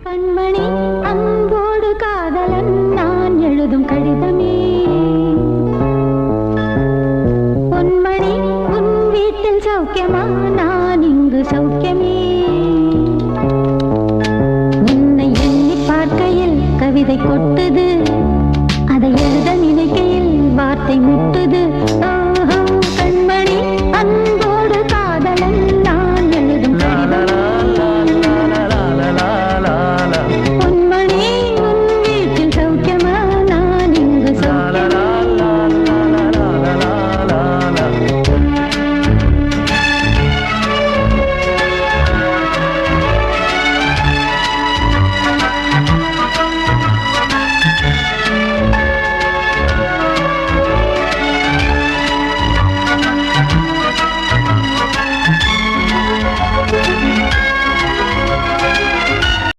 கண்மணி அன்போடு காதலன் நான் எழுதும் கடிதமே. பொன்மணி உன் வீட்டில் சௌக்கியமா, நான் இங்கு சௌக்கியமே. உன்னை எண்ணி பார்க்கையில் கவிதை கொட்ட